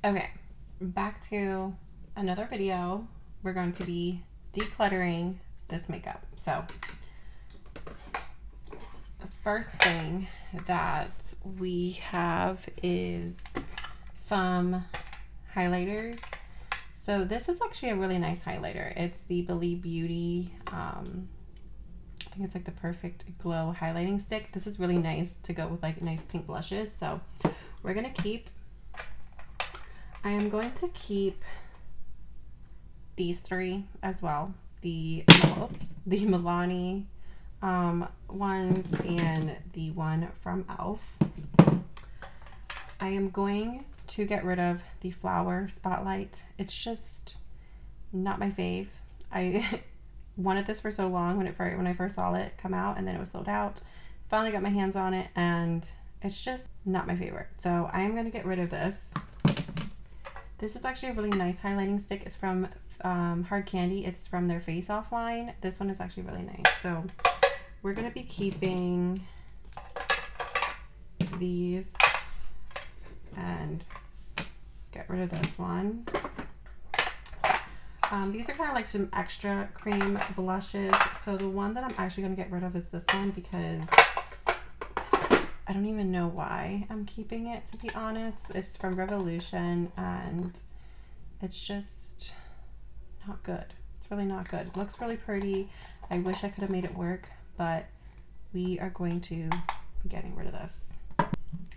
Okay, back to another video. We're going to be decluttering this makeup. So the first thing that we have is some highlighters. So this is actually a really nice highlighter. It's the Believe Beauty, I think it's like the Perfect Glow highlighting stick. This is really nice to go with like nice pink blushes. So we're gonna keep, I am going to keep these three as well. The Milani ones and the one from e.l.f. I am going to get rid of the Flower Spotlight. It's just not my fave. I wanted this for so long when I first saw it come out, and then it was sold out. Finally got my hands on it, and it's just not my favorite. So I am going to get rid of this. This is actually a really nice highlighting stick. It's from Hard Candy. It's from their Face Off line. This one is actually really nice. So we're going to be keeping these and get rid of this one. These are kind of like some extra cream blushes. So the one that I'm actually going to get rid of is this one, because I don't even know why I'm keeping it, to be honest. It's from Revolution, and it's just not good. It's really not good. It looks really pretty. I wish I could have made it work, but we are going to be getting rid of this.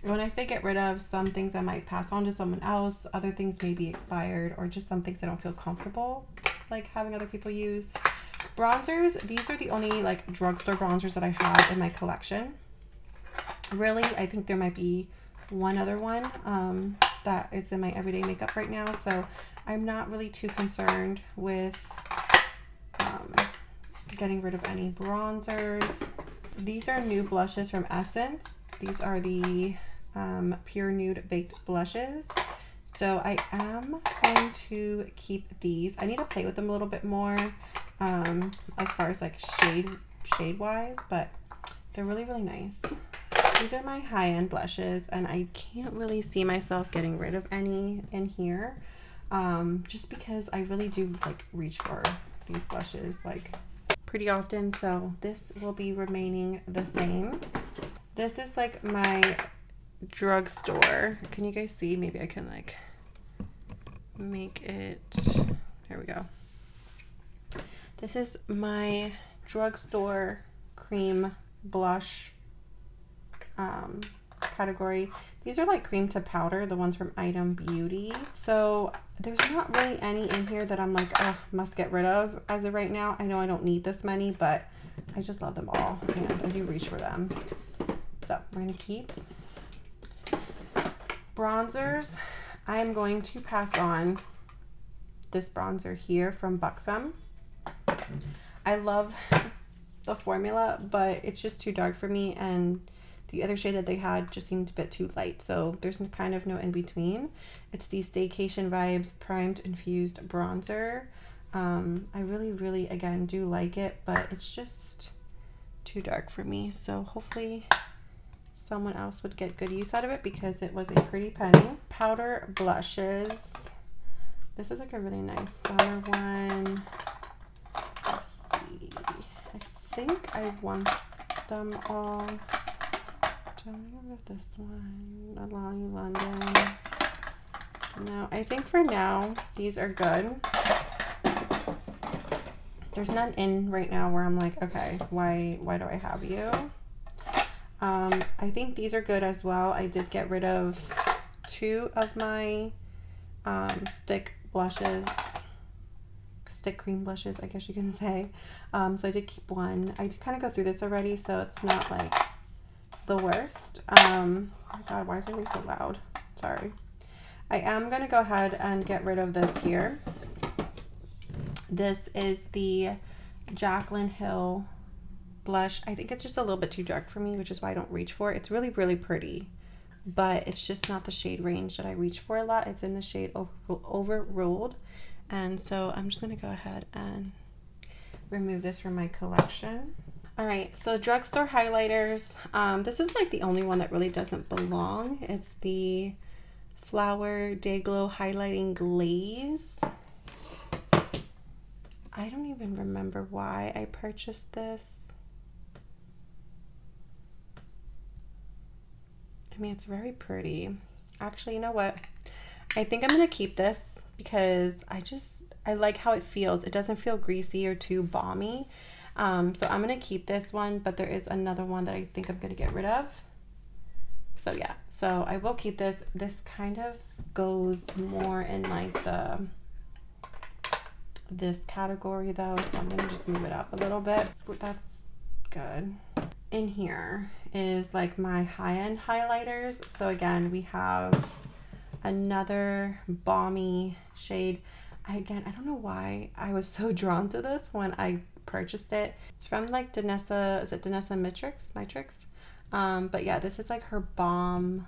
When I say get rid of, some things I might pass on to someone else, other things may be expired, or just some things I don't feel comfortable like having other people use. Bronzers, these are the only like drugstore bronzers that I have in my collection. Really, I think there might be one other one that it's in my everyday makeup right now, so I'm not really too concerned with getting rid of any bronzers. These are new blushes from Essence. These are the Pure Nude Baked Blushes. So I am going to keep these. I need to play with them a little bit more as far as like shade wise, but they're really, really nice. These are my high-end blushes, and I can't really see myself getting rid of any in here, just because I really do like reach for these blushes like pretty often. So this will be remaining the same. This is like my drugstore. Can you guys see? Maybe I can like make it, there we go. This is my drugstore cream blush category. These are like cream to powder, the ones from Item Beauty. So there's not really any in here that I'm like, oh, must get rid of as of right now. I know I don't need this many, but I just love them all, and I do reach for them. So we're going to keep bronzers. I'm going to pass on this bronzer here from Buxom. I love the formula, but it's just too dark for me, and the other shade that they had just seemed a bit too light, so there's kind of no in between. It's the Staycation Vibes Primed Infused Bronzer. I really, again, do like it, but it's just too dark for me, so hopefully someone else would get good use out of it, because it was a pretty penny. Powder blushes. This is like a really nice summer one. Let's see. I think I want them all. Don't remember this one. Along London. No, I think for now these are good. There's none in right now where I'm like, okay, why do I have you? I think these are good as well. I did get rid of 2 of my stick cream blushes, I guess you can say. So I did keep one. I did kind of go through this already, so it's not like the worst. Oh my god, why is everything so loud? Sorry. I am going to go ahead and get rid of this here. This is the Jaclyn Hill blush. I think it's just a little bit too dark for me, which is why I don't reach for it. It's really, really pretty, but it's just not the shade range that I reach for a lot. It's in the shade Overruled, and so I'm just going to go ahead and remove this from my collection. All right, so drugstore highlighters. This is like the only one that really doesn't belong. It's the Flower Day Glow Highlighting Glaze. I don't even remember why I purchased this. I mean, it's very pretty. Actually, you know what? I think I'm gonna keep this because I like how it feels. It doesn't feel greasy or too balmy. So I'm gonna keep this one, but there is another one that I think I'm gonna get rid of. So yeah, so I will keep this. This kind of goes more in like this category though, so I'm gonna just move it up a little bit. That's good. In here is like my high-end highlighters. So again, we have another balmy shade. I don't know why I was so drawn to this when I purchased it. It's from like Danessa, is it Danessa Matrix? But yeah, this is like her balm.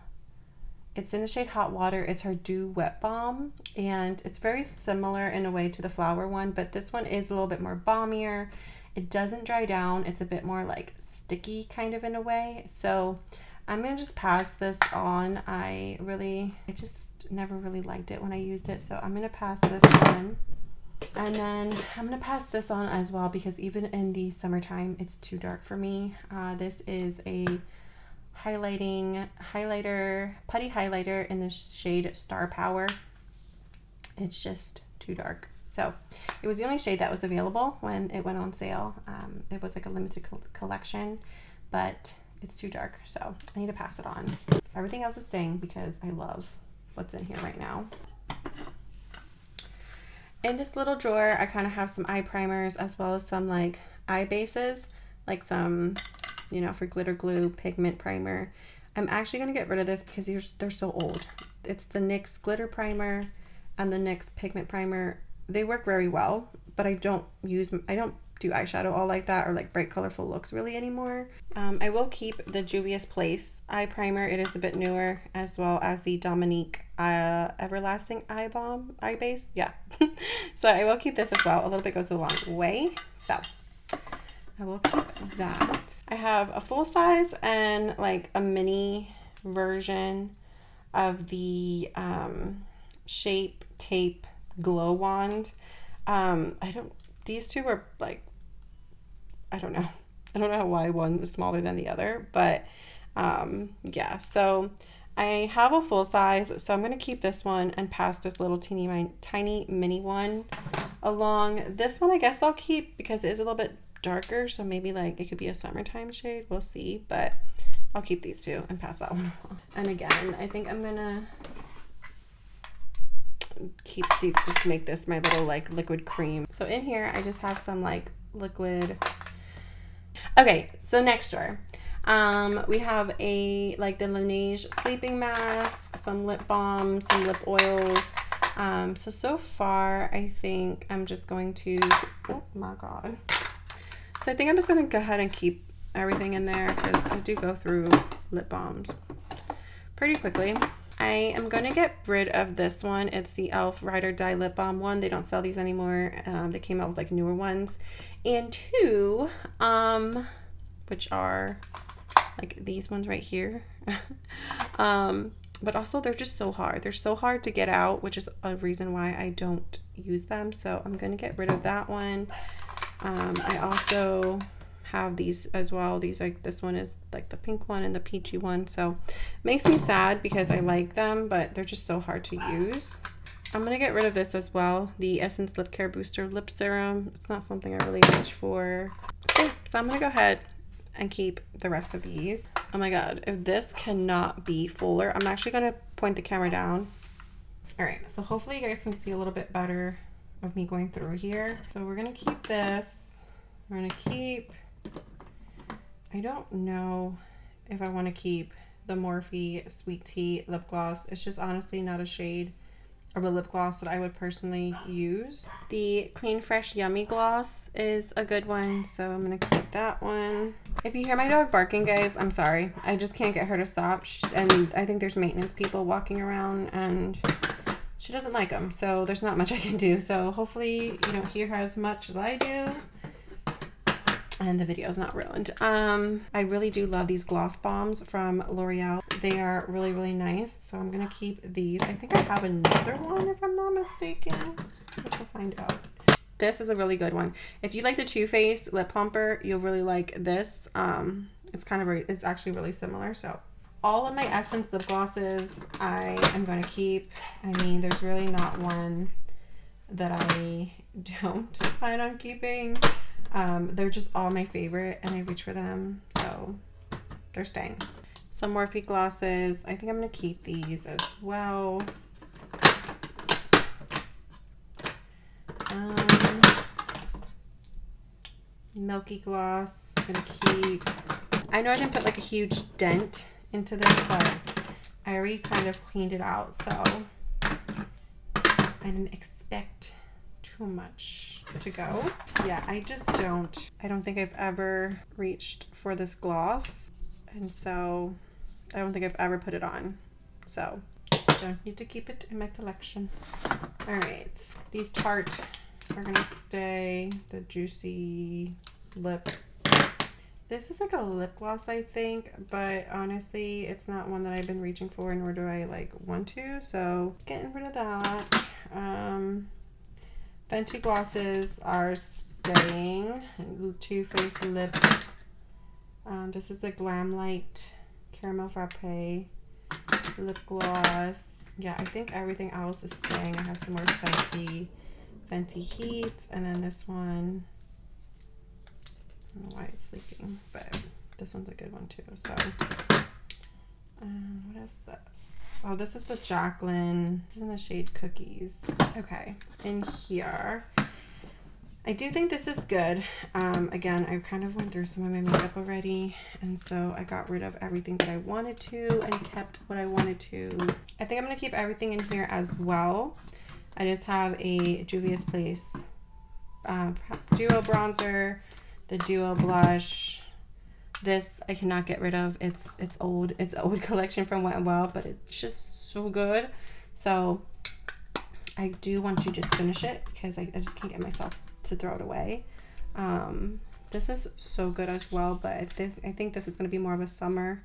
It's in the shade Hot Water. It's her Dew Wet Balm, and it's very similar in a way to the Flower one, but this one is a little bit more balmier. It doesn't dry down. It's a bit more like sticky kind of in a way. So I'm gonna just pass this on. I just never really liked it when I used it, so I'm gonna pass this on. And then I'm gonna pass this on as well because even in the summertime, it's too dark for me. This is a putty highlighter in the shade Star Power. It's just too dark. So it was the only shade that was available when it went on sale. It was like a limited collection, but it's too dark, so I need to pass it on. Everything else is staying because I love what's in here right now. In this little drawer, I kind of have some eye primers as well as some like eye bases, like some, you know, for glitter glue, pigment primer. I'm actually going to get rid of this because they're so old. It's the NYX glitter primer and the NYX pigment primer. They work very well, but I don't do eyeshadow all like that or like bright colorful looks really anymore. I will keep the Juvia's Place eye primer. It is a bit newer, as well as the Dominique Everlasting eye base. Yeah. So I will keep this as well. A little bit goes a long way. So I will keep that. I have a full size and like a mini version of the Shape Tape Glow Wand. These two are like, I don't know why one is smaller than the other, but yeah, so I have a full size, so I'm going to keep this one and pass this little tiny mini one along. This one I guess I'll keep because it is a little bit darker, so maybe like it could be a summertime shade, we'll see, but I'll keep these two and pass that one along. And again, I think I'm gonna just make this my little like liquid cream. So in here I just have some like liquid. Okay, so next drawer, we have a like the Laneige sleeping mask, some lip balms, some lip oils. So far I think I'm just going to, oh my god, so I think I'm just gonna go ahead and keep everything in there because I do go through lip balms pretty quickly. I am going to get rid of this one. It's the e.l.f. Ride or Die Lip Balm one. They don't sell these anymore. They came out with like newer ones. And two, which are like these ones right here. But also they're just so hard. They're so hard to get out, which is a reason why I don't use them. So I'm going to get rid of that one. I also have these as well. These like, this one is like the pink one and the peachy one, so it makes me sad because I like them, but they're just so hard to use. I'm gonna get rid of this as well, the Essence Lip Care Booster Lip Serum. It's not something I really reach for. Okay, so I'm gonna go ahead and keep the rest of these. Oh my god, if this cannot be fuller, I'm actually gonna point the camera down. All right, so hopefully you guys can see a little bit better of me going through here. So we're gonna keep this. We're gonna keep, I don't know if I want to keep the Morphe Sweet Tea lip gloss. It's just honestly not a shade of a lip gloss that I would personally use. The Clean Fresh Yummy Gloss is a good one, so I'm gonna keep that one. If you hear my dog barking, guys, I'm sorry. I just can't get her to stop, and I think there's maintenance people walking around and she doesn't like them, so there's not much I can do. So hopefully you don't hear her as much as I do and the video is not ruined. I really do love these gloss bombs from L'Oreal. they are really, really nice. So I'm going to keep these. I think I have another one if I'm not mistaken. Let's go find out. This is a really good one. If you like the Too Faced lip plumper, you'll really like this. It's actually really similar. So all of my Essence lip glosses I am going to keep. I mean, there's really not one that I don't plan on keeping. They're just all my favorite and I reach for them, so they're staying. Some Morphe glosses. I think I'm going to keep these as well. Milky gloss, I'm going to keep. I know I didn't put like a huge dent into this, but I already kind of cleaned it out, so I didn't expect too much to go. Yeah, I don't think I've ever reached for this gloss, and so I don't think I've ever put it on, so I don't need to keep it in my collection. All right, these Tarte are gonna stay. The Juicy Lip. This is like a lip gloss, I think, but honestly, it's not one that I've been reaching for, nor do I like want to, so getting rid of that. Fenty glosses are staying. Too Faced lip. This is the Glam Light Caramel Frappe lip gloss. Yeah, I think everything else is staying. I have some more Fenty Heat, and then this one. I don't know why it's leaking, but this one's a good one too. So, what is this? Oh, this is the Jaclyn. This is in the shade Cookies. Okay, in here, I do think this is good. Again, I kind of went through some of my makeup already, and so I got rid of everything that I wanted to and kept what I wanted to. I think I'm gonna keep everything in here as well. I just have a Juvia's Place Duo Bronzer, the Duo Blush. This I cannot get rid of. It's old collection from Wet n Wild, but it's just so good. So I do want to just finish it because I just can't get myself to throw it away. This is so good as well, but I think this is going to be more of a summer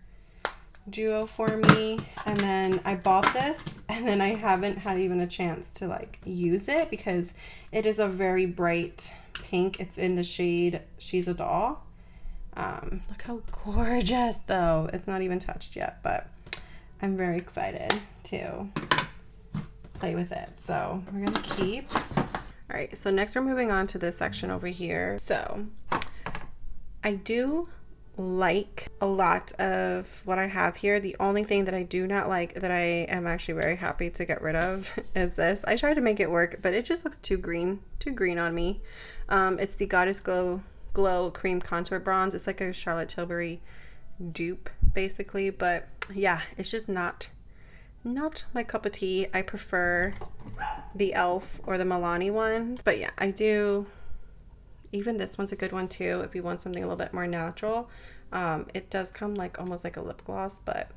duo for me. And then I bought this and then I haven't had even a chance to like use it because it is a very bright pink. It's in the shade She's a Doll. Look how gorgeous though. It's not even touched yet, but I'm very excited to play with it. So we're gonna keep. All right, so next we're moving on to this section over here. So I do like a lot of what I have here. The only thing that I do not like, that I am actually very happy to get rid of, is this. I tried to make it work, but it just looks too green on me. It's the Goddess Glow Cream Contour Bronze. It's like a Charlotte Tilbury dupe basically, but yeah, it's just not my cup of tea. I prefer the e.l.f. or the Milani one, but yeah, I do. Even this one's a good one too if you want something a little bit more natural. It does come like almost like a lip gloss, but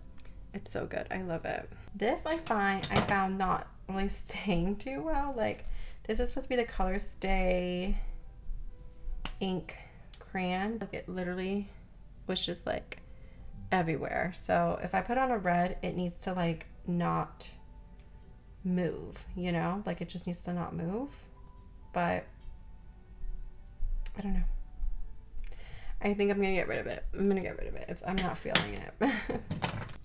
it's so good. I love it. This I found not really staying too well. Like, this is supposed to be the Color Stay ink crayon. Like, it literally was just like everywhere. So if I put on a red, it needs to like not move, you know, like it just needs to not move. But I don't know. I think I'm gonna get rid of it. I'm not feeling it.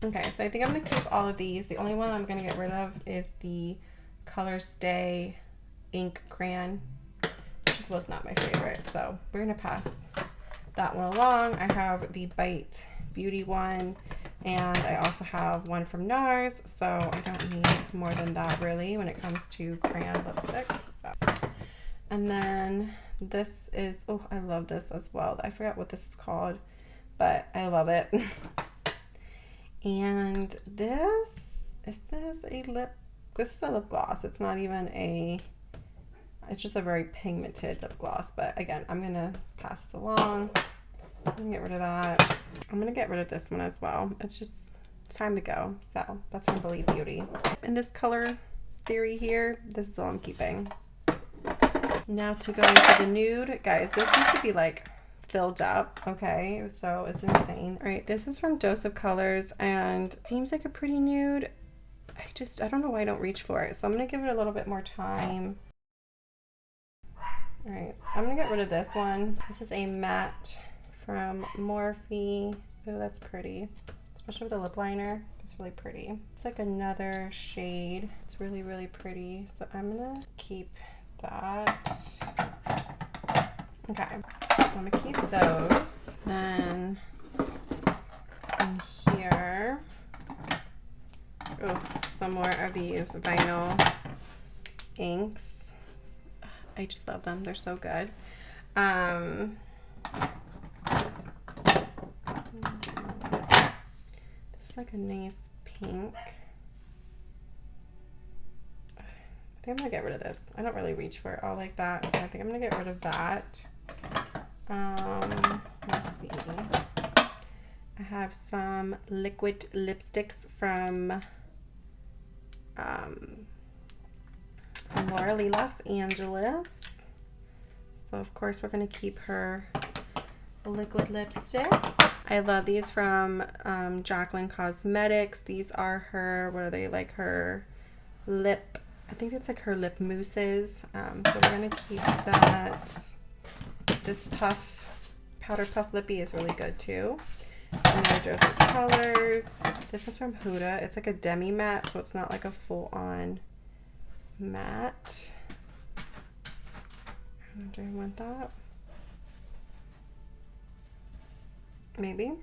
Okay, so I think I'm gonna keep all of these. The only one I'm gonna get rid of is the Color Stay ink crayon. This was not my favorite, so we're gonna pass that one along. I have the Bite Beauty one, and I also have one from NARS, so I don't need more than that really when it comes to crayon lipsticks. So. And then this is, oh, I love this as well. I forgot what this is called, but I love it. And this is a lip gloss. It's not even it's just a very pigmented lip gloss, but again, I'm gonna pass this along. I'm gonna get rid of that. I'm gonna get rid of this one as well. It's time to go. So that's from Believe Beauty. And this Color Theory here, this is all I'm keeping. Now to go into the nude. Guys, this used to be like filled up. Okay, so it's insane. All right, this is from Dose of Colors and it seems like a pretty nude. I don't know why I don't reach for it. So I'm gonna give it a little bit more time. All right, I'm gonna get rid of this one. This is a matte from Morphe. Oh, that's pretty, especially with a lip liner. It's really pretty. It's like another shade. It's really, really pretty. So I'm gonna keep that. Okay, so I'm gonna keep those. Then in here, oh, some more of these vinyl inks. I just love them. They're so good. This is like a nice pink. I think I'm gonna get rid of this. I don't really reach for it all like that. So I think I'm gonna get rid of that. Let's see. I have some liquid lipsticks from Laura Lee Los Angeles. So of course we're gonna keep her liquid lipsticks. I love these from Jaclyn Cosmetics. These are her, what are they, like her lip, I think it's like her lip mousses. So we're gonna keep that. This puff, powder puff lippy is really good too. Another Dose of Colors. This is from Huda. It's like a demi matte, so it's not like a full on matte. Do I want that? Maybe.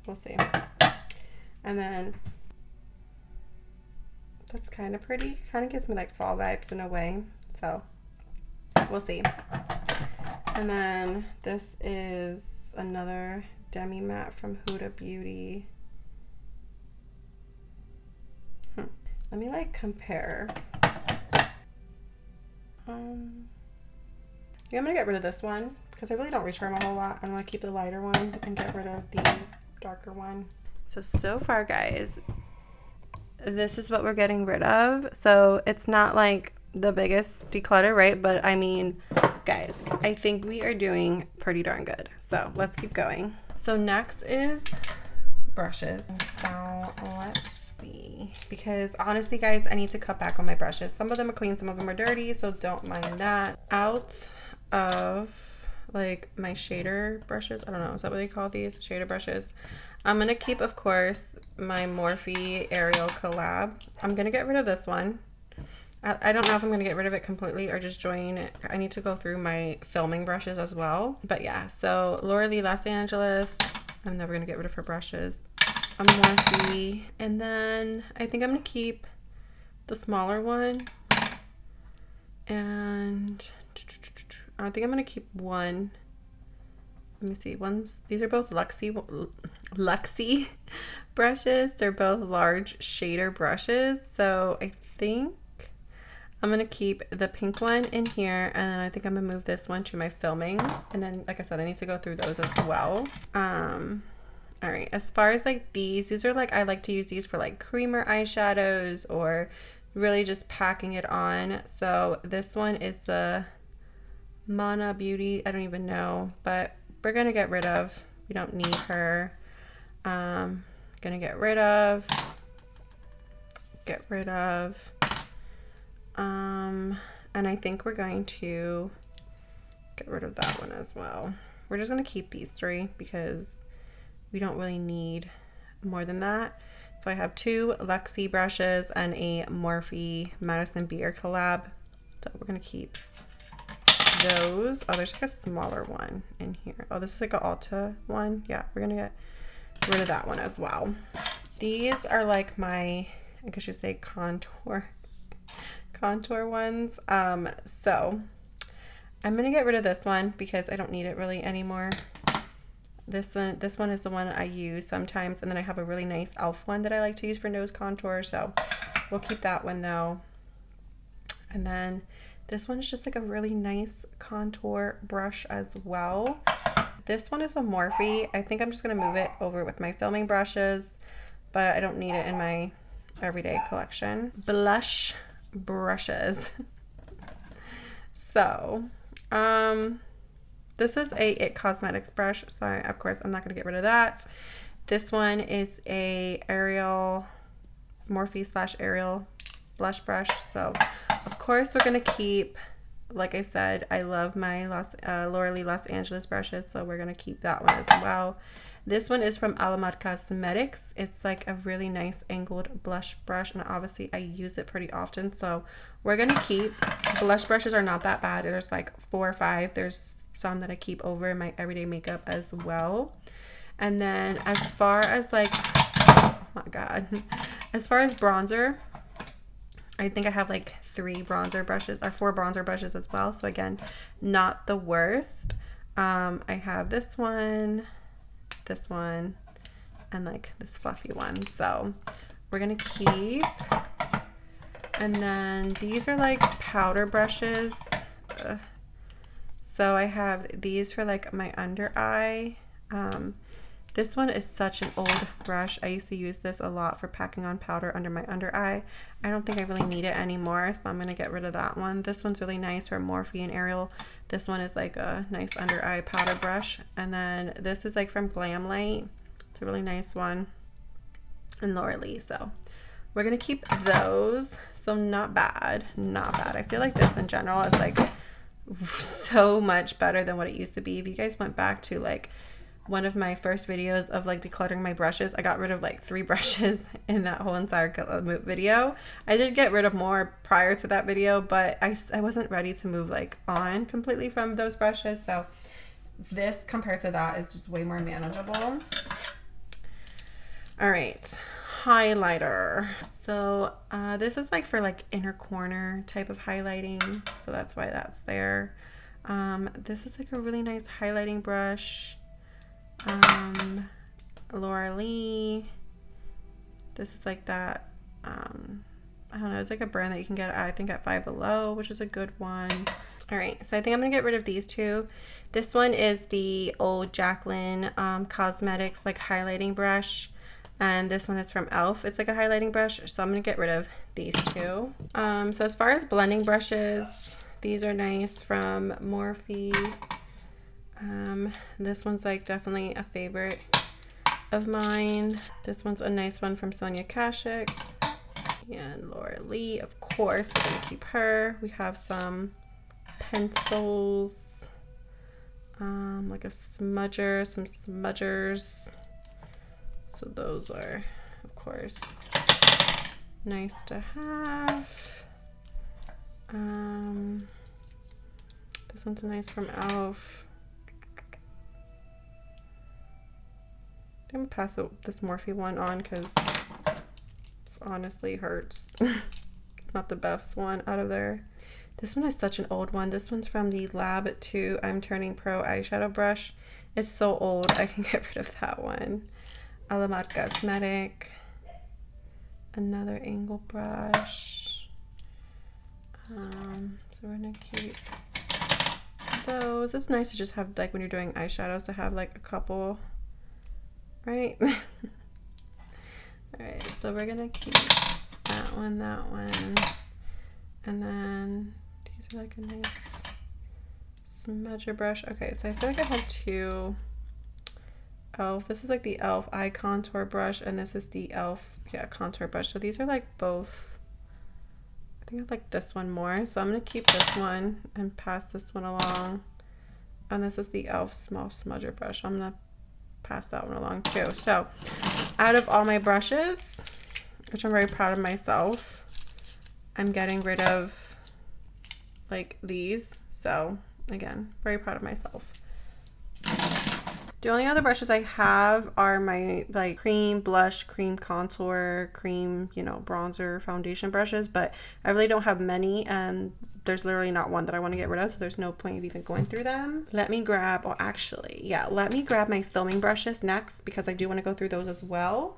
We'll see. And then that's kind of pretty. Kind of gives me like fall vibes in a way. So we'll see. And then this is another demi matte from Huda Beauty. Let me like compare. Yeah, I'm gonna get rid of this one because I really don't reach for them a whole lot. I'm gonna keep the lighter one and get rid of the darker one. So far guys, this is what we're getting rid of. So it's not like the biggest declutter, right? But I mean, guys, I think we are doing pretty darn good. So let's keep going. So next is brushes. So let's see, because honestly guys, I need to cut back on my brushes. Some of them are clean, some of them are dirty, so don't mind that. Out of like my shader brushes, I don't know, is that what they call these, shader brushes? I'm gonna keep, of course, my Morphe Ariel collab. I'm gonna get rid of this one. I don't know if I'm gonna get rid of it completely or just join it. I need to go through my filming brushes as well. But yeah, so Laura Lee Los Angeles, I'm never gonna get rid of her brushes. A Morphe, and then I think I'm gonna keep the smaller one, and I think I'm gonna keep one. Let me see, these are both Luxie brushes. They're both large shader brushes, so I think I'm gonna keep the pink one in here, and then I think I'm gonna move this one to my filming, and then like I said, I need to go through those as well. All right, as far as like these are like, I like to use these for like creamer eyeshadows or really just packing it on. So this one is the Mana Beauty, I don't even know, but we're gonna get rid of, we don't need her. Gonna get rid of, and I think we're going to get rid of that one as well. We're just gonna keep these three because we don't really need more than that. So I have two Luxie brushes and a Morphe Madison Beer collab. So we're gonna keep those. Oh, there's like a smaller one in here. Oh, this is like an Ulta one. Yeah, we're gonna get rid of that one as well. These are like my, I guess you say contour ones. So I'm gonna get rid of this one because I don't need it really anymore. This one is the one I use sometimes, and then I have a really nice e.l.f. one that I like to use for nose contour, so we'll keep that one though. And then this one is just like a really nice contour brush as well. This one is a Morphe. I think I'm just gonna move it over with my filming brushes, but I don't need it in my everyday collection. Blush brushes. So This is a It Cosmetics brush, so of course I'm not going to get rid of that. This one is a Ariel, Morphe / Ariel blush brush. So of course we're going to keep, like I said, I love my Laura Lee Los Angeles brushes, so we're going to keep that one as well. This one is from Alamat Cosmetics. It's like a really nice angled blush brush, and obviously I use it pretty often, so we're going to keep. Blush brushes are not that bad. There's like 4 or 5. There's some that I keep over in my everyday makeup as well. And then as far as like, oh my god, as far as bronzer, I think I have like 3 bronzer brushes or 4 bronzer brushes as well. So again, not the worst. I have this one, and like this fluffy one. So we're gonna keep. And then these are like powder brushes. So I have these for like my under eye. This one is such an old brush. I used to use this a lot for packing on powder under my under eye. I don't think I really need it anymore, so I'm going to get rid of that one. This one's really nice for Morphe and Ariel. This one is like a nice under eye powder brush. And then this is like from Glamlight. It's a really nice one. And Laura Lee. So we're going to keep those. So not bad. Not bad. I feel like this in general is like so much better than what it used to be. If you guys went back to like one of my first videos of like decluttering my brushes, I got rid of like 3 brushes in that whole entire video. I did get rid of more prior to that video, but I wasn't ready to move like on completely from those brushes. So this compared to that is just way more manageable. All right, highlighter. So this is like for like inner corner type of highlighting, so that's why that's there. This is like a really nice highlighting brush. Laura Lee. This is like that, I don't know, it's like a brand that you can get, I think, at Five Below, which is a good one. All right, so I think I'm gonna get rid of these 2. This one is the old Jaclyn Cosmetics like highlighting brush, and this one is from e.l.f. It's like a highlighting brush, so I'm gonna get rid of these 2. So as far as blending brushes, these are nice from Morphe. This one's like definitely a favorite of mine. This one's a nice one from Sonia Kashuk. And Laura Lee, of course, we're gonna keep her. We have some pencils, like a smudger, some smudgers. So those are, of course, nice to have. This one's nice from e.l.f. I'm gonna pass this Morphe one on because it honestly hurts. It's not the best one out of there. This one is such an old one. This one's from the Lab 2 I'm Turning Pro eyeshadow brush. It's so old, I can get rid of that one. Alamat Cosmetic. Another angle brush. So we're gonna keep those. It's nice to just have, like, when you're doing eyeshadows, to have like a couple, right? Alright, so we're gonna keep that one, and then these are like a nice smudger brush. Okay, so I feel like I have 2 e.l.f. This is like the e.l.f. eye contour brush, and this is the e.l.f. contour brush. So these are like both, I think I like this one more, so I'm gonna keep this one and pass this one along. And this is the e.l.f. small smudger brush. I'm gonna pass that one along too. So out of all my brushes, which I'm very proud of myself, I'm getting rid of like these. So again, very proud of myself. The only other brushes I have are my like cream blush, cream contour, cream, you know, bronzer, foundation brushes, but I really don't have many, and there's literally not one that I want to get rid of, so there's no point of even going through them. Let me grab, oh actually, yeah, let me grab my filming brushes next, because I do want to go through those as well,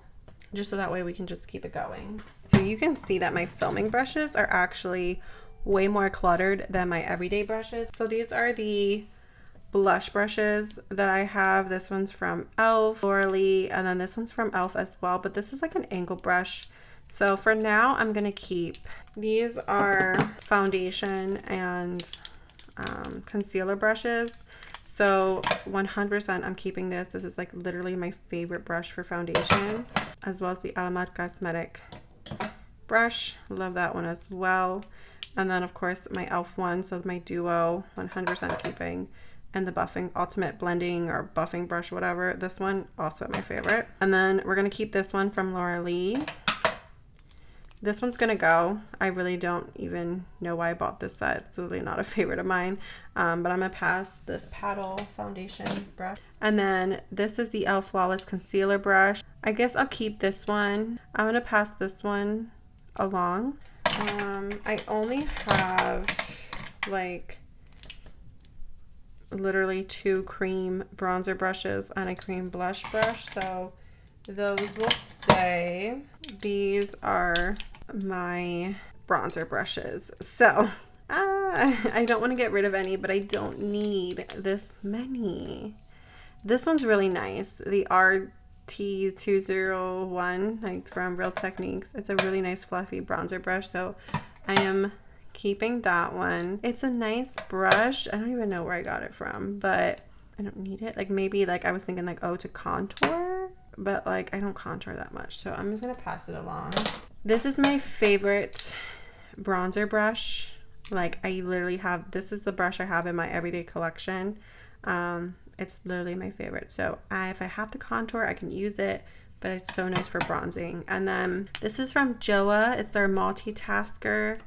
just so that way we can just keep it going. So you can see that my filming brushes are actually way more cluttered than my everyday brushes. So these are the blush brushes that I have. This one's from e.l.f., Laura Lee, and then this one's from e.l.f. as well, but this is like an angle brush. So for now, I'm gonna keep, these are foundation and concealer brushes. So 100% I'm keeping this. This is like literally my favorite brush for foundation, as well as the Alamat Cosmetic brush. Love that one as well. And then of course my e.l.f. one, so my duo, 100% keeping. And the buffing ultimate blending or buffing brush, whatever. This one also my favorite. And then we're gonna keep this one from Laura Lee. This one's gonna go. I really don't even know why I bought this set. It's really not a favorite of mine. But I'm gonna pass this paddle foundation brush. And then this is the e.l.f. Flawless Concealer brush. I guess I'll keep this one. I'm gonna pass this one along. I only have like literally 2 cream bronzer brushes and a cream blush brush, so those will stay. These are my bronzer brushes, so I don't want to get rid of any, but I don't need this many. This one's really nice, the RT201, like from Real Techniques. It's a really nice fluffy bronzer brush, so I am keeping that one. It's a nice brush. I don't even know where I got it from, but I don't need it. Like maybe like I was thinking like, oh, to contour, but like I don't contour that much, so I'm just gonna pass it along. This is my favorite bronzer brush. Like I literally have, this is the brush I have in my everyday collection. It's literally my favorite, so if I have to contour I can use it, but it's so nice for bronzing. And then this is from Joa. It's their multitasker.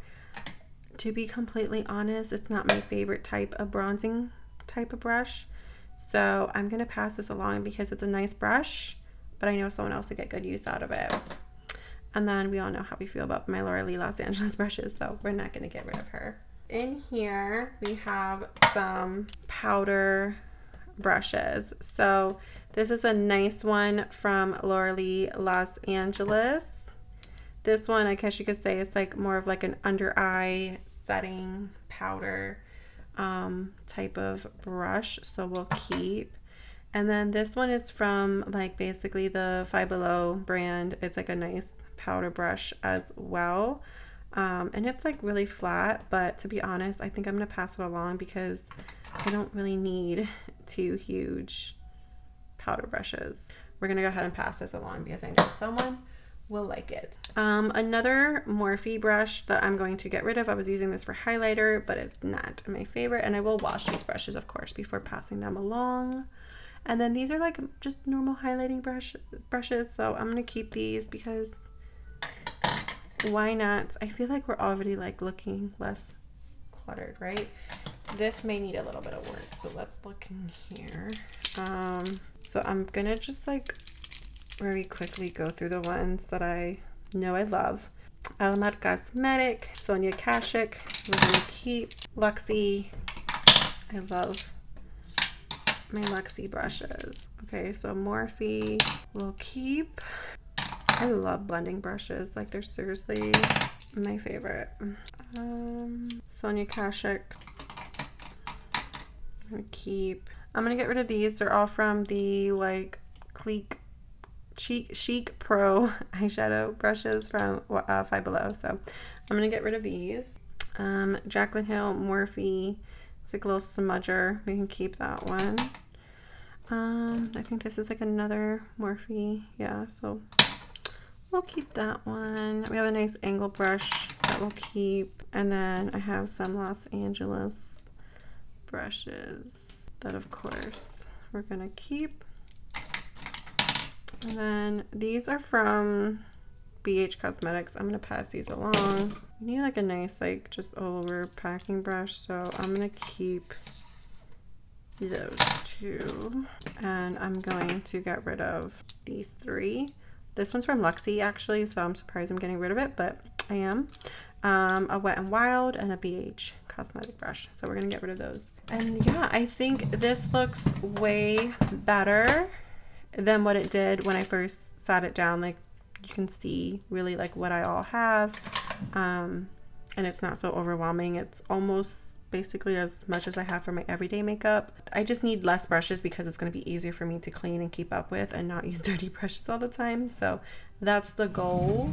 To be completely honest, it's not my favorite type of bronzing type of brush, so I'm gonna pass this along because it's a nice brush, but I know someone else will get good use out of it. And then we all know how we feel about my Laura Lee Los Angeles brushes, so we're not gonna get rid of her. In here we have some powder brushes. So this is a nice one from Laura Lee Los Angeles. This one, I guess you could say, it's like more of like an under eye setting powder type of brush, so we'll keep. And then this one is from like basically the Five Below brand. It's like a nice powder brush as well, and it's like really flat, but to be honest I think I'm gonna pass it along because I don't really need 2 huge powder brushes. We're gonna go ahead and pass this along because I know someone will like it. Another Morphe brush that I'm going to get rid of. I was using this for highlighter, but it's not my favorite, and I will wash these brushes of course before passing them along. And then these are like just normal highlighting brushes, so I'm gonna keep these because why not? I feel like we're already like looking less cluttered, right? This may need a little bit of work, so let's look in here. So I'm gonna just like very quickly go through the ones that I know I love. Alamat Cosmetic, Sonia Kashuk, we're gonna keep. Luxie, I love my Luxie brushes. Okay, so Morphe we'll keep. I love blending brushes, like they're seriously my favorite. Sonia Kashuk, I'm gonna keep. I'm gonna get rid of these. They're all from the like Chic Pro eyeshadow brushes from Five Below, so I'm gonna get rid of these. Jaclyn Hill Morphe, it's like a little smudger, we can keep that one. I think this is like another Morphe, yeah, so we'll keep that one. We have a nice angle brush that we'll keep, and then I have some Los Angeles brushes that of course we're gonna keep. And then these are from BH Cosmetics. I'm gonna pass these along. You need like a nice like just over packing brush, so I'm gonna keep those 2, and I'm going to get rid of these 3. This one's from Luxie actually, so I'm surprised I'm getting rid of it, but I am. A Wet n Wild and a BH Cosmetic brush, so we're gonna get rid of those. And yeah, I think this looks way better than what it did when I first sat it down. Like you can see really like what I all have, and it's not so overwhelming. It's almost basically as much as I have for my everyday makeup. I just need less brushes because it's going to be easier for me to clean and keep up with and not use dirty brushes all the time. So that's the goal.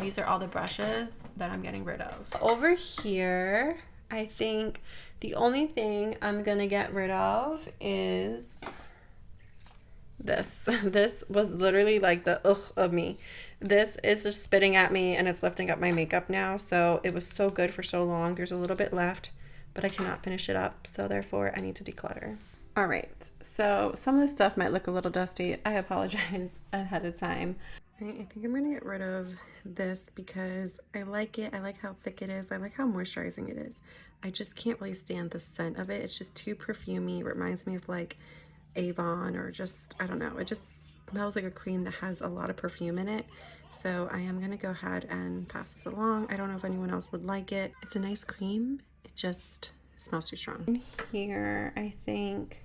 These are all the brushes that I'm getting rid of. Over here I think the only thing I'm gonna get rid of is this. This was literally like the ugh of me. This is just spitting at me and it's lifting up my makeup now. So it was so good for so long. There's a little bit left, but I cannot finish it up. So therefore I need to declutter. All right, so some of this stuff might look a little dusty. I apologize ahead of time. I think I'm gonna get rid of this because I like it. I like how thick it is. I like how moisturizing it is. I just can't really stand the scent of it. It's just too perfumey. It reminds me of like Avon or just, I don't know. It just smells like a cream that has a lot of perfume in it. So I am gonna go ahead and pass this along. I don't know if anyone else would like it. It's a nice cream. It just smells too strong. In here, I think,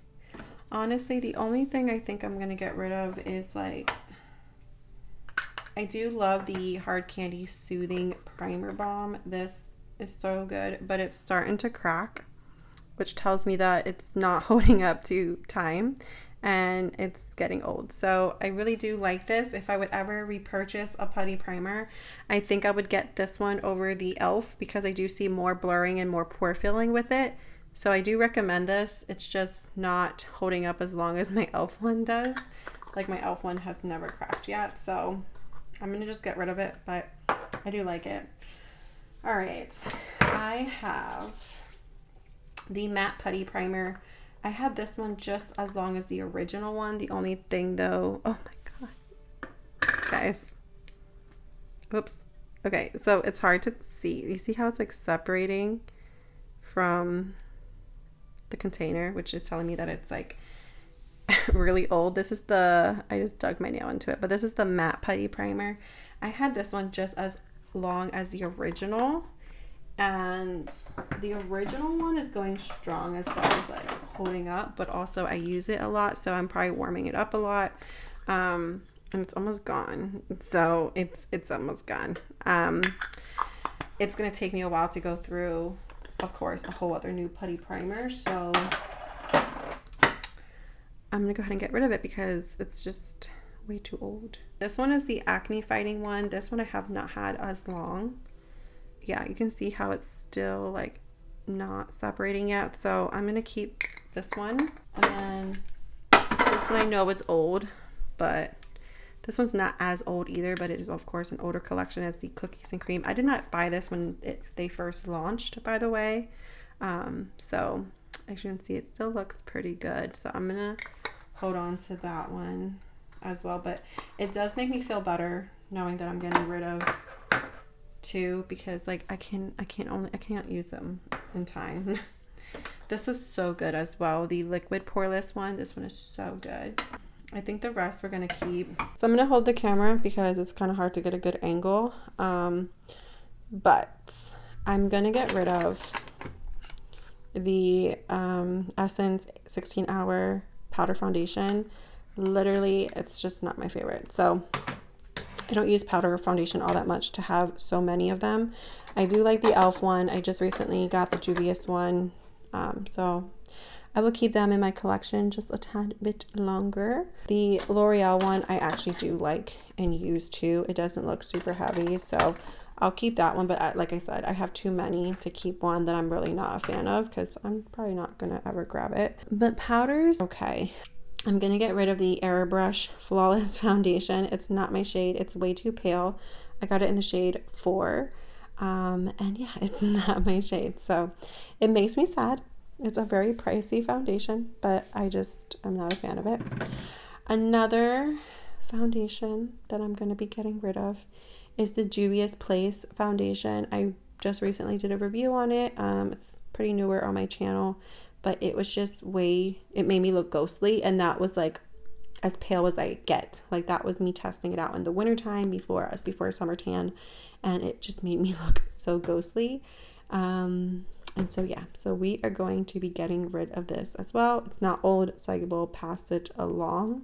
honestly, the only thing I think I'm gonna get rid of is like, I do love the Hard Candy Soothing Primer Balm. This is so good, but it's starting to crack, which tells me that it's not holding up to time and it's getting old. So I really do like this. If I would ever repurchase a putty primer, I think I would get this one over the e.l.f. because I do see more blurring and more pore filling with it. So I do recommend this. It's just not holding up as long as my e.l.f. one does. Like my e.l.f. one has never cracked yet. So I'm gonna just get rid of it, but I do like it. All right, I have the matte putty primer. I had this one just as long as the original one. The only thing though, oh my god, guys, oops. Okay, so it's hard to see. You see how it's like separating from the container, which is telling me that it's like really old. This is the, I just dug my nail into it, but this is the matte putty primer. I had this one just as long as the original, and the original one is going strong as far as like holding up, but also I use it a lot, so I'm probably warming it up a lot, and it's almost gone. So it's almost gone. It's gonna take me a while to go through, of course, a whole other new putty primer, so I'm gonna go ahead and get rid of it because it's just way too old. This one is the acne fighting one. This one I have not had as long. Yeah, you can see how it's still like not separating yet. So I'm gonna keep this one. And then this one I know it's old, but this one's not as old either, but it is of course an older collection. It's the Cookies and Cream. I did not buy this when they first launched, by the way. So as you can see, it still looks pretty good. So I'm gonna hold on to that one as well, but it does make me feel better knowing that I'm getting rid of two, because like I can't use them in time. This is so good as well, the liquid poreless one. This one is so good. I think the rest we're gonna keep. So I'm gonna hold the camera because it's kind of hard to get a good angle, but I'm gonna get rid of the Essence 16 Hour Powder Foundation. Literally, it's just not my favorite. So I don't use powder foundation all that much to have so many of them. I do like the e.l.f. one. I just recently got the Juvia's one. So I will keep them in my collection just a tad bit longer. The L'Oreal one I actually do like and use too. It doesn't look super heavy, so I'll keep that one. But like I said, I have too many to keep one that I'm really not a fan of because I'm probably not gonna ever grab it. But powders, okay. I'm gonna get rid of the Airbrush Flawless Foundation. It's not my shade. It's way too pale. I got it in the shade 4. And yeah, it's not my shade. So it makes me sad. It's a very pricey foundation, but I'm not a fan of it. Another foundation that I'm gonna be getting rid of is the Juvia's Place foundation. I just recently did a review on it. It's pretty newer on my channel, but it was just it made me look ghostly, and that was like as pale as I get. Like that was me testing it out in the wintertime before a summer tan, and it just made me look so ghostly. And so yeah, so we are going to be getting rid of this as well. It's not old, so I will pass it along.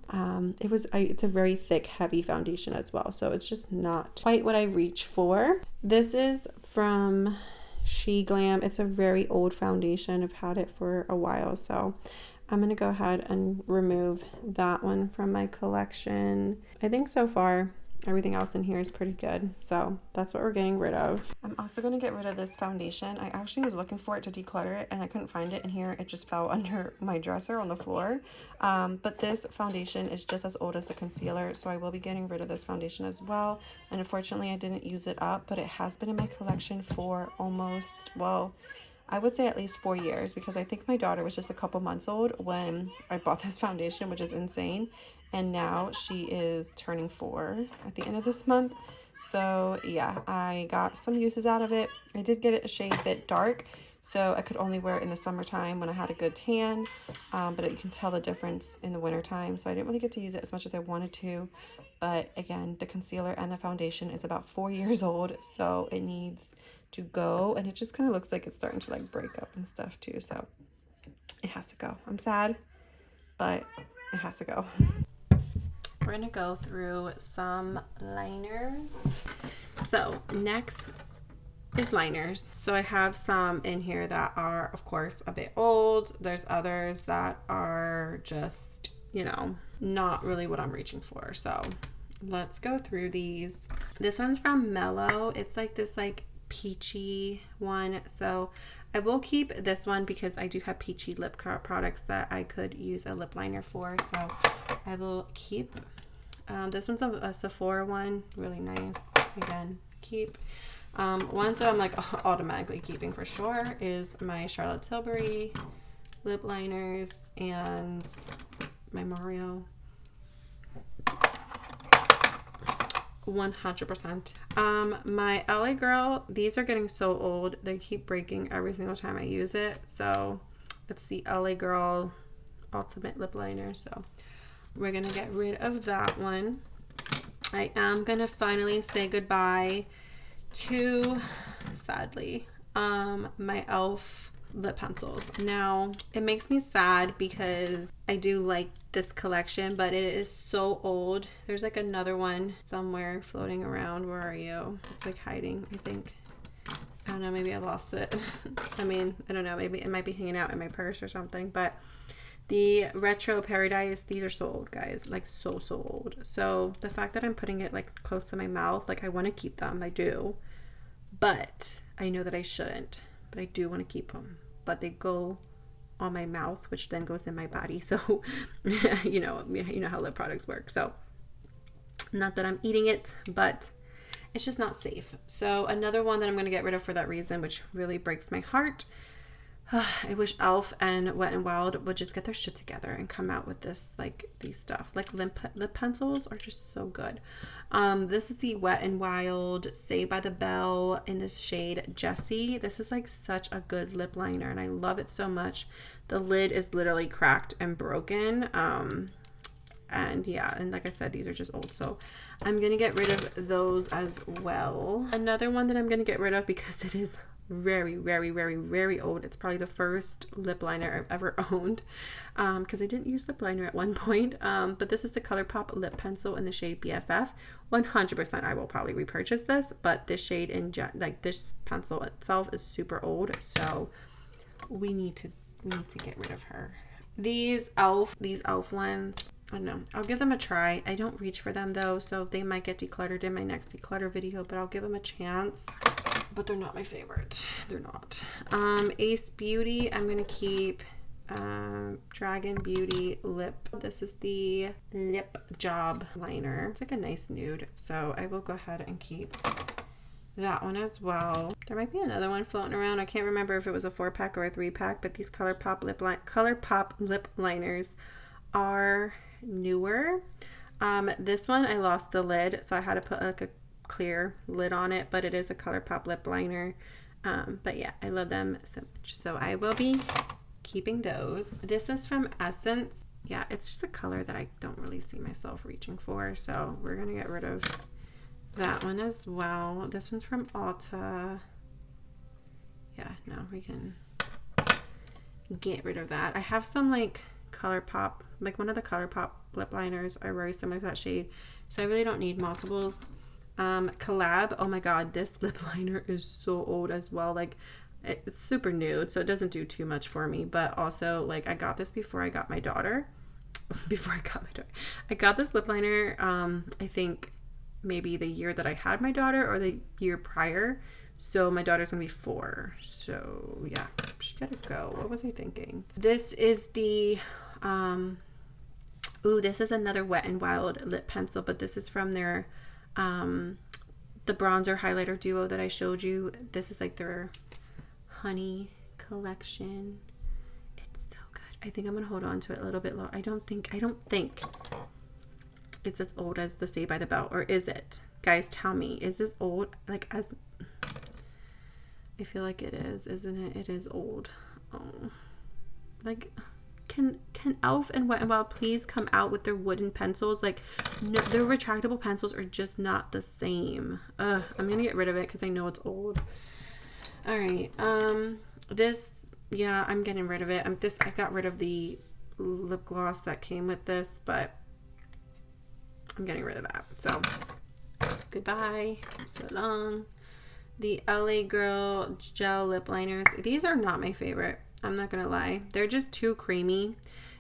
It's a very thick, heavy foundation as well, so it's just not quite what I reach for. This is from She Glam. It's a very old foundation. I've had it for a while, so I'm gonna go ahead and remove that one from my collection. I think so far Everything else in here is pretty good. So that's what we're getting rid of. I'm also going to get rid of this foundation. I actually was looking for it to declutter it and I couldn't find it in here. It just fell under my dresser on the floor. But this foundation is just as old as the concealer. So I will be getting rid of this foundation as well. And unfortunately, I didn't use it up, but it has been in my collection for almost, well, I would say at least 4 years, because I think my daughter was just a couple months old when I bought this foundation, which is insane. And now she is turning 4 at the end of this month. So yeah, I got some uses out of it. I did get it a shade bit dark, so I could only wear it in the summertime when I had a good tan, but you can tell the difference in the wintertime, so I didn't really get to use it as much as I wanted to. But again, the concealer and the foundation is about 4 years old, so it needs to go, and it just kind of looks like it's starting to like break up and stuff too, so it has to go. I'm sad, but it has to go. We're gonna go through some liners. So next is liners. So I have some in here that are, of course, a bit old. There's others that are just, you know, not really what I'm reaching for. So let's go through these. This one's from Mellow. It's like this like peachy one. So I will keep this one because I do have peachy lip products that I could use a lip liner for. So I will keep this one's a Sephora one, really nice. Again, keep. Ones that I'm like automatically keeping for sure is my Charlotte Tilbury lip liners and my Mario. 100%. My LA Girl, these are getting so old. They keep breaking every single time I use it. So it's the LA Girl Ultimate Lip Liner. So we're gonna get rid of that one. I am gonna finally say goodbye to, sadly, my e.l.f. lip pencils. Now, it makes me sad because I do like this collection, but it is so old. There's like another one somewhere floating around. Where are you? It's like hiding, I think. I don't know, maybe I lost it. I mean, I don't know, maybe it might be hanging out in my purse or something, but the Retro Paradise, these are so old, guys, like so old. So the fact that I'm putting it like close to my mouth, like I want to keep them, I do, but I know that I shouldn't, but I do want to keep them, but they go on my mouth, which then goes in my body. So you know how lip products work. So not that I'm eating it, but it's just not safe. So another one that I'm going to get rid of for that reason, which really breaks my heart. I wish e.l.f. and Wet n Wild would just get their shit together and come out with this, like, these stuff. Like, lip pencils are just so good. This is the Wet n Wild Saved by the Bell in this shade Jessie. This is, like, such a good lip liner, and I love it so much. The lid is literally cracked and broken. And yeah, and like I said, these are just old, so I'm going to get rid of those as well. Another one that I'm going to get rid of because it is very old. It's probably the first lip liner I've ever owned, because I didn't use lip liner at one point, but this is the ColourPop lip pencil in the shade BFF. 100% I will probably repurchase this, but this shade in like this pencil itself is super old, so we need to get rid of her. These e.l.f. ones, I don't know, I'll give them a try. I don't reach for them though, so they might get decluttered in my next declutter video, but I'll give them a chance. But they're not my favorite. They're not. Ace Beauty, I'm going to keep. Dragon Beauty Lip. This is the Lip Job Liner. It's like a nice nude, so I will go ahead and keep that one as well. There might be another one floating around. I can't remember if it was a 4-pack or a 3-pack, but these ColourPop lip liners are newer. This one I lost the lid, so I had to put like a clear lid on it, but it is a ColourPop lip liner. But yeah, I love them so much, so I will be keeping those. This is from Essence. Yeah, it's just a color that I don't really see myself reaching for, so we're gonna get rid of that one as well. This one's from Ulta. Yeah, no, we can get rid of that. I have some like ColourPop, like one of the ColourPop lip liners are very similar to that shade, so I really don't need multiples. Collab, oh my god, this lip liner is so old as well. Like, it's super nude, so it doesn't do too much for me, but also, like, I got this before I got my daughter. I got this lip liner, I think maybe the year that I had my daughter or the year prior. So my daughter's gonna be 4. So yeah, she gotta go. What was I thinking? This is the, ooh, this is another Wet n Wild lip pencil, but this is from their, the bronzer highlighter duo that I showed you. This is like their honey collection. It's so good. I think I'm gonna hold on to it a little bit low. I don't think it's as old as the Saved by the Bell, or is it? Guys, tell me, is this old? Like, as I feel like it is, isn't it? It is old. Oh, like, can Elf and Wet n Wild please come out with their wooden pencils? Like, no, their retractable pencils are just not the same. I'm gonna get rid of it because I know it's old. All right, this, yeah, I'm getting rid of it. I got rid of the lip gloss that came with this, but I'm getting rid of that. So goodbye, so long. The LA Girl gel lip liners. These are not my favorite. I'm not gonna lie. They're just too creamy.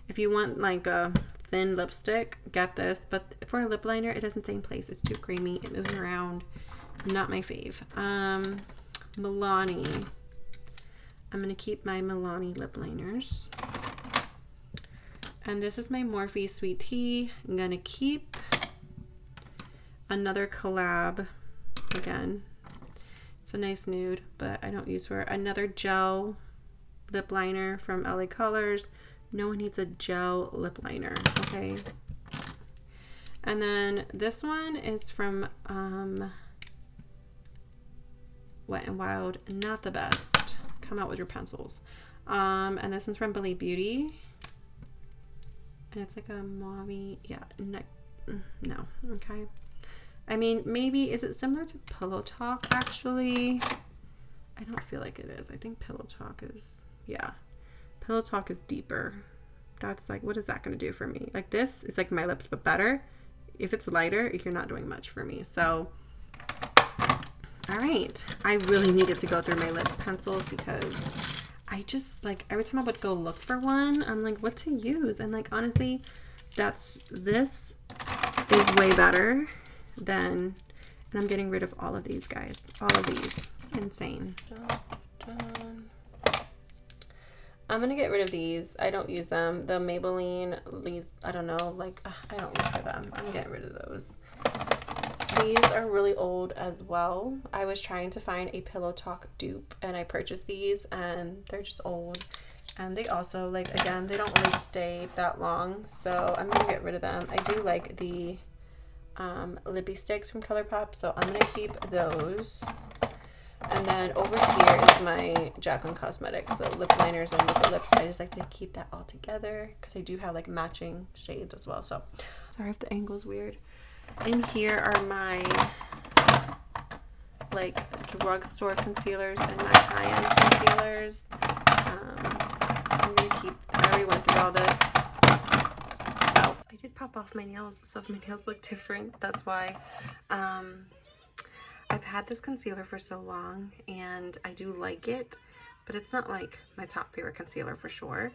If you want like a thin lipstick, get this. But for a lip liner, it doesn't stay in place. It's too creamy. It moves around. Not my fave. Milani. I'm gonna keep my Milani lip liners. And this is my Morphe Sweet Tea. I'm gonna keep another collab. Again, it's a nice nude, but I don't use for it. Another gel lip liner from LA Colors. No one needs a gel lip liner, okay? And then this one is from Wet n Wild. Not the best. Come out with your pencils. And this one's from Believe Beauty. And it's like a mauve, yeah, no, okay. I mean, maybe, is it similar to Pillow Talk, actually? I don't feel like it is. I think Pillow Talk is, yeah. Pillow Talk is deeper. That's like, what is that going to do for me? Like, this is like my lips, but better. If it's lighter, you're not doing much for me. So, all right. I really needed to go through my lip pencils because I just, like, every time I would go look for one, I'm like, what to use? And, like, honestly, this is way better than, and I'm getting rid of all of these, guys. All of these. It's insane. I'm going to get rid of these. I don't use them. The Maybelline, I don't know, like, I don't look for them. I'm getting rid of those. These are really old as well. I was trying to find a Pillow Talk dupe, and I purchased these, and they're just old. And they also, like, again, they don't really stay that long, so I'm going to get rid of them. I do like the lippy sticks from ColourPop, so I'm going to keep those. And then over here is my Jaclyn Cosmetics, so lip liners and liquid lips. I just like to keep that all together because I do have like matching shades as well. So sorry if the angle's weird. In here are my like drugstore concealers and my high-end concealers. I'm gonna keep, I already went through all this. So I did pop off my nails, so if my nails look different, that's why. I've had this concealer for so long and I do like it, but it's not like my top favorite concealer for sure.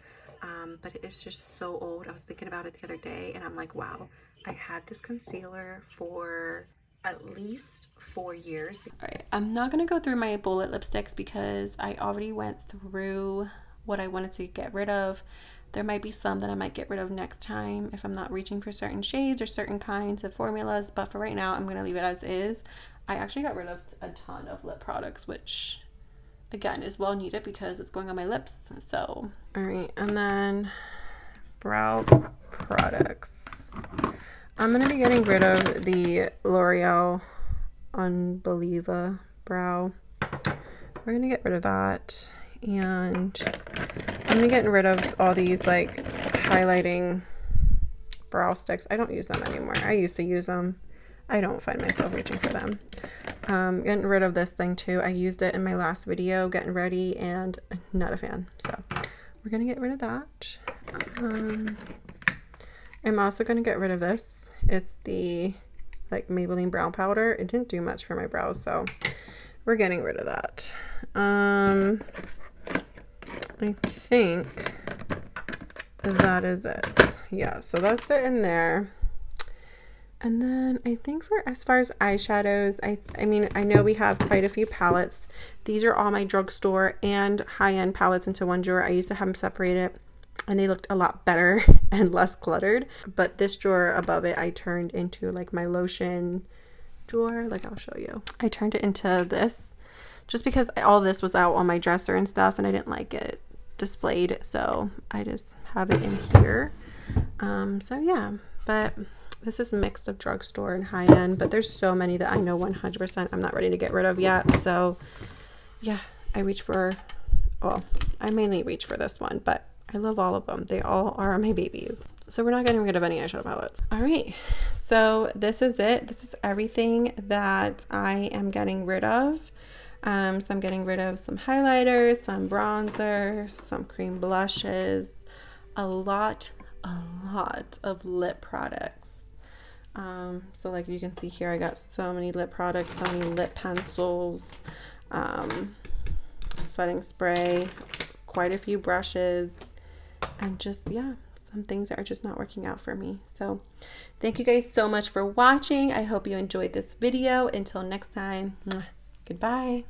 But it's just so old. I was thinking about it the other day and I'm like, wow, I had this concealer for at least 4 years. All right, I'm not gonna go through my bullet lipsticks because I already went through what I wanted to get rid of. There might be some that I might get rid of next time if I'm not reaching for certain shades or certain kinds of formulas, but for right now, I'm gonna leave it as is. I actually got rid of a ton of lip products, which again is well needed because it's going on my lips. So, all right, and then brow products. I'm gonna be getting rid of the L'Oreal Unbelieva brow. We're gonna get rid of that, and I'm gonna get rid of all these like highlighting brow sticks. I don't use them anymore. I used to use them. I don't find myself reaching for them. Getting rid of this thing too. I used it in my last video, getting ready, and not a fan. So we're gonna get rid of that. I'm also gonna get rid of this. It's the like Maybelline brow powder. It didn't do much for my brows, so we're getting rid of that. I think that is it. Yeah, so that's it in there. And then I think for as far as eyeshadows, I mean, I know we have quite a few palettes. These are all my drugstore and high-end palettes into one drawer. I used to have them separated and they looked a lot better and less cluttered. But this drawer above it, I turned into like my lotion drawer. Like I'll show you. I turned it into this just because all this was out on my dresser and stuff and I didn't like it displayed. So I just have it in here. So yeah, but this is mixed of drugstore and high-end, but there's so many that I know 100% I'm not ready to get rid of yet. So yeah, I mainly reach for this one, but I love all of them. They all are my babies. So we're not getting rid of any eyeshadow palettes. All right, so this is it. This is everything that I am getting rid of. So I'm getting rid of some highlighters, some bronzers, some cream blushes, a lot of lip products. So like you can see here, I got so many lip products, so many lip pencils, setting spray, quite a few brushes, and just, yeah, some things that are just not working out for me. So thank you guys so much for watching. I hope you enjoyed this video. Until next time, goodbye.